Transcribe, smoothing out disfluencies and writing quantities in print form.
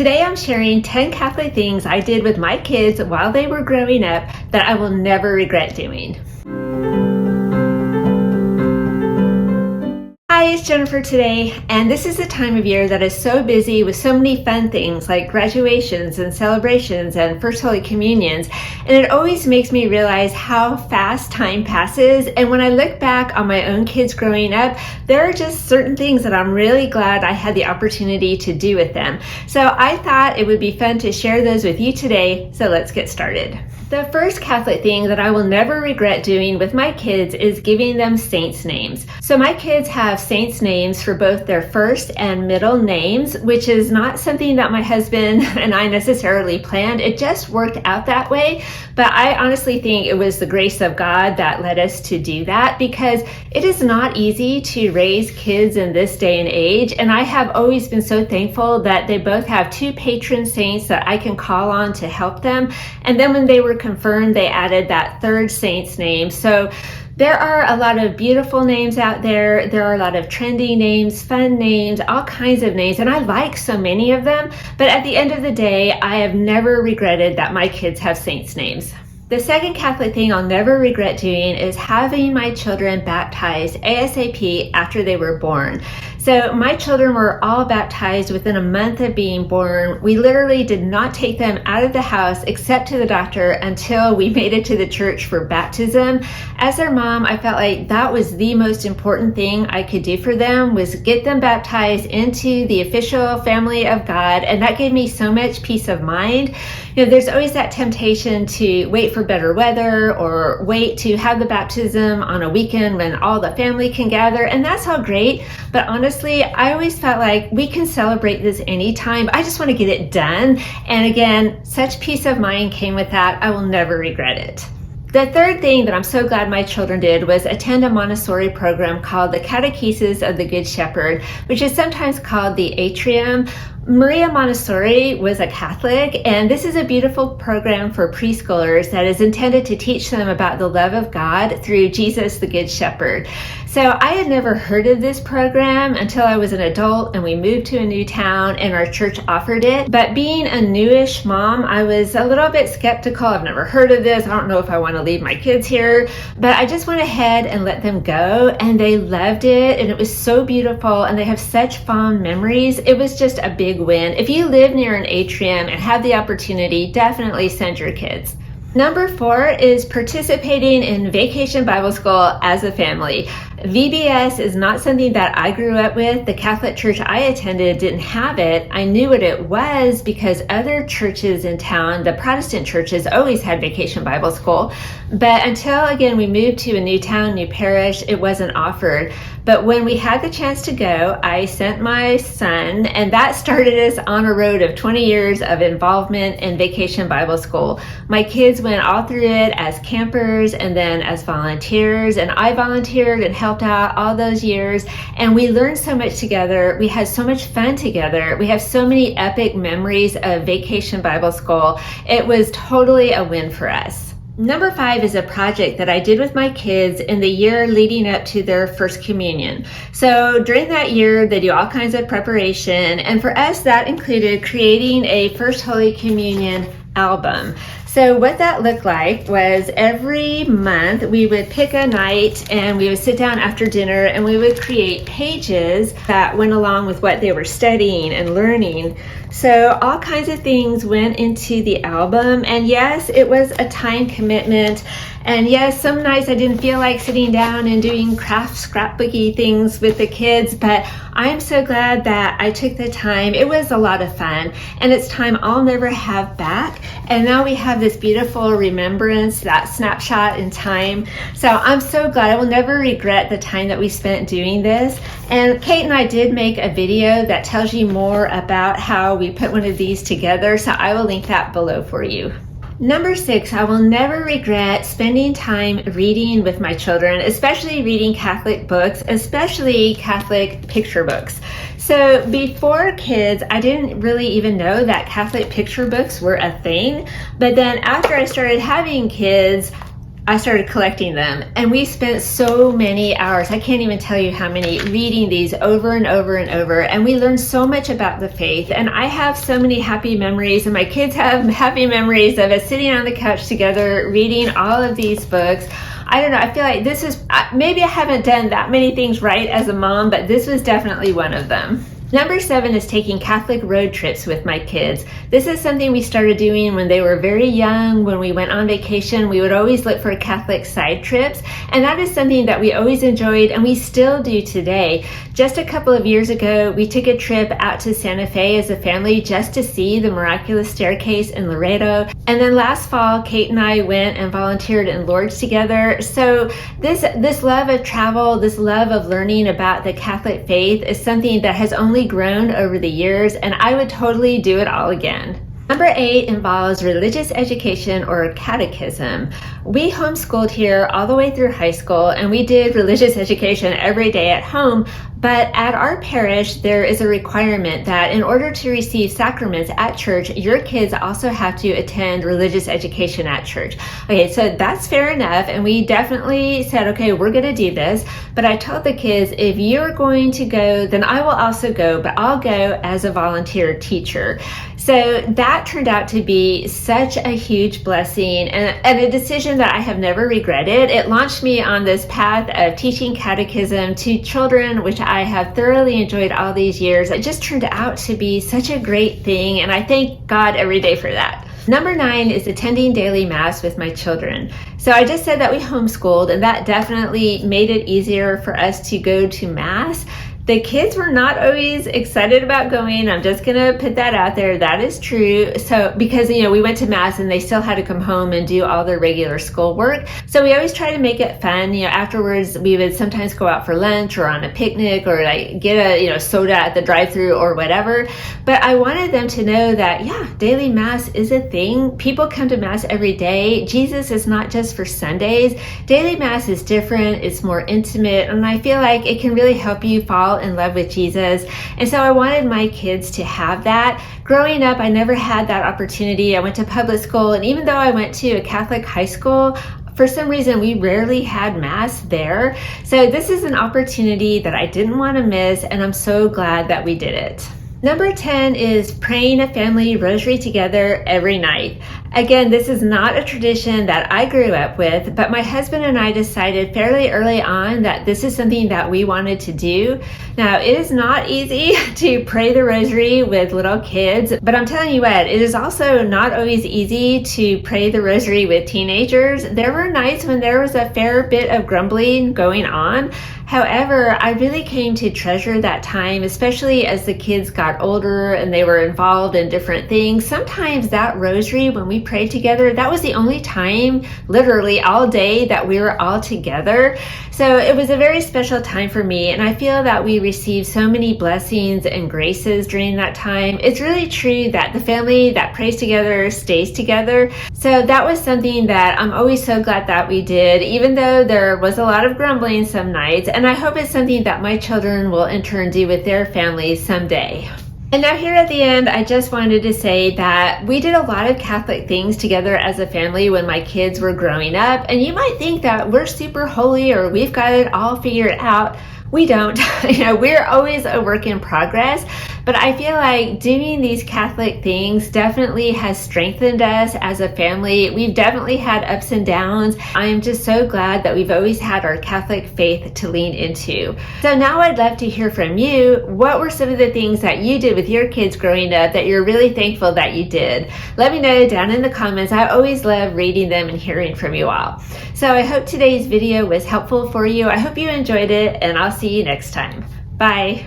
Today I'm sharing 10 Catholic things I did with my kids while they were growing up that I will never regret doing. Hi, it's Jennifer today, and this is the time of year that is so busy with so many fun things like graduations and celebrations and First Holy Communions, and it always makes me realize how fast time passes. And when I look back on my own kids growing up, there are just certain things that I'm really glad I had the opportunity to do with them. So I thought it would be fun to share those with you today, so let's get started. The first Catholic thing that I will never regret doing with my kids is giving them saints' names. So my kids have saints' names for both their first and middle names, which is not something that my husband and I necessarily planned. It just worked out that way. But I honestly think it was the grace of God that led us to do that, because it is not easy to raise kids in this day and age. And I have always been so thankful that they both have two patron saints that I can call on to help them. And then when they were confirmed, they added that third saint's name. So there are a lot of beautiful names out there. There are a lot of trendy names, fun names, all kinds of names, and I like so many of them. But at the end of the day, I have never regretted that my kids have saints' names. The second Catholic thing I'll never regret doing is having my children baptized ASAP after they were born. So my children were all baptized within a month of being born. We literally did not take them out of the house except to the doctor until we made it to the church for baptism. As their mom, I felt like that was the most important thing I could do for them, was get them baptized into the official family of God. And that gave me so much peace of mind. You know, there's always that temptation to wait for better weather or wait to have the baptism on a weekend when all the family can gather, and that's all great. But honestly, I always felt like we can celebrate this anytime. I just want to get it done. And again, such peace of mind came with that. I will never regret it. The third thing that I'm so glad my children did was attend a Monastery program called the Catechesis of the Good Shepherd, which is sometimes called the Atrium. Maria Montessori was a Catholic, and this is a beautiful program for preschoolers that is intended to teach them about the love of God through Jesus, the Good Shepherd. So I had never heard of this program until I was an adult and we moved to a new town and our church offered it. But being a newish mom, I was a little bit skeptical. I've never heard of this. I don't know if I want to leave my kids here, but I just went ahead and let them go, and they loved it, and it was so beautiful, and they have such fond memories. It was just a big win. If you live near an atrium and have the opportunity, definitely send your kids. Number 4 is participating in Vacation Bible School as a family. VBS is not something that I grew up with. The Catholic church I attended didn't have it. I knew what it was because other churches in town, the Protestant churches, always had Vacation Bible School. But until, again, we moved to a new town, new parish, it wasn't offered. But when we had the chance to go, I sent my son, and that started us on a road of 20 years of involvement in Vacation Bible School. My kids went all through it as campers and then as volunteers, and I volunteered and helped out all those years, and we learned so much together. We had so much fun together. We have so many epic memories of Vacation Bible School. It was totally a win for us. Number 5 is a project that I did with my kids in the year leading up to their first communion. So during that year, they do all kinds of preparation, and for us that included creating a First Holy Communion album. So what that looked like was every month we would pick a night and we would sit down after dinner and we would create pages that went along with what they were studying and learning. So all kinds of things went into the album, and yes, it was a time commitment. And yes, some nights I didn't feel like sitting down and doing scrapbooky things with the kids, but I'm so glad that I took the time. It was a lot of fun, and it's time I'll never have back. And now we have this beautiful remembrance, that snapshot in time. So I'm so glad. I will never regret the time that we spent doing this. And Kate and I did make a video that tells you more about how we put one of these together, so I will link that below for you. Number 6, I will never regret spending time reading with my children, especially reading Catholic books, especially Catholic picture books. So before kids, I didn't really even know that Catholic picture books were a thing. But then after I started having kids, I started collecting them, and we spent so many hours. I can't even tell you how many, reading these over and over and over, and we learned so much about the faith. And I have so many happy memories, and my kids have happy memories of us sitting on the couch together reading all of these books. I don't know, I feel like this is, maybe I haven't done that many things right as a mom, but this was definitely one of them. Number 7 is taking Catholic road trips with my kids. This is something we started doing when they were very young. When we went on vacation, we would always look for Catholic side trips, and that is something that we always enjoyed, and we still do today. Just a couple of years ago, we took a trip out to Santa Fe as a family just to see the Miraculous staircase in Loretto. And then last fall, Kate and I went and volunteered in Lourdes together. So this love of travel, this love of learning about the Catholic faith is something that has only grown over the years, and I would totally do it all again. Number 8 involves religious education or catechism. We homeschooled here all the way through high school, and we did religious education every day at home. But at our parish, there is a requirement that in order to receive sacraments at church, your kids also have to attend religious education at church. Okay, so that's fair enough. And we definitely said, okay, we're going to do this. But I told the kids, if you're going to go, then I will also go, but I'll go as a volunteer teacher. So that turned out to be such a huge blessing and a decision that I have never regretted. It launched me on this path of teaching catechism to children, which I have thoroughly enjoyed all these years. It just turned out to be such a great thing, and I thank God every day for that. Number 9 is attending daily mass with my children. So I just said that we homeschooled, and that definitely made it easier for us to go to mass. The kids were not always excited about going. I'm just going to put that out there. That is true. So because, we went to mass and they still had to come home and do all their regular schoolwork. So we always try to make it fun. Afterwards, we would sometimes go out for lunch or on a picnic or like get a, soda at the drive-thru or whatever. But I wanted them to know that, daily mass is a thing. People come to mass every day. Jesus is not just for Sundays. Daily mass is different. It's more intimate. And I feel like it can really help you fall in love with Jesus. And so I wanted my kids to have that. Growing up, I never had that opportunity. I went to public school, and even though I went to a Catholic high school, for some reason, we rarely had mass there. So this is an opportunity that I didn't want to miss, and I'm so glad that we did it. Number 10 is praying a family rosary together every night. Again, this is not a tradition that I grew up with, but my husband and I decided fairly early on that this is something that we wanted to do. Now, it is not easy to pray the rosary with little kids, but I'm telling you what, it is also not always easy to pray the rosary with teenagers. There were nights when there was a fair bit of grumbling going on. However, I really came to treasure that time, especially as the kids got older and they were involved in different things. Sometimes that rosary, when we prayed together, that was the only time, literally all day, that we were all together. So it was a very special time for me, and I feel that we received so many blessings and graces during that time. It's really true that the family that prays together stays together. So that was something that I'm always so glad that we did, even though there was a lot of grumbling some nights. And I hope it's something that my children will in turn do with their families someday. And now here at the end, I just wanted to say that we did a lot of Catholic things together as a family when my kids were growing up. And you might think that we're super holy or we've got it all figured out. We don't. We're always a work in progress. But I feel like doing these Catholic things definitely has strengthened us as a family. We've definitely had ups and downs. I am just so glad that we've always had our Catholic faith to lean into. So now I'd love to hear from you. What were some of the things that you did with your kids growing up that you're really thankful that you did? Let me know down in the comments. I always love reading them and hearing from you all. So I hope today's video was helpful for you. I hope you enjoyed it, and I'll see you next time. Bye.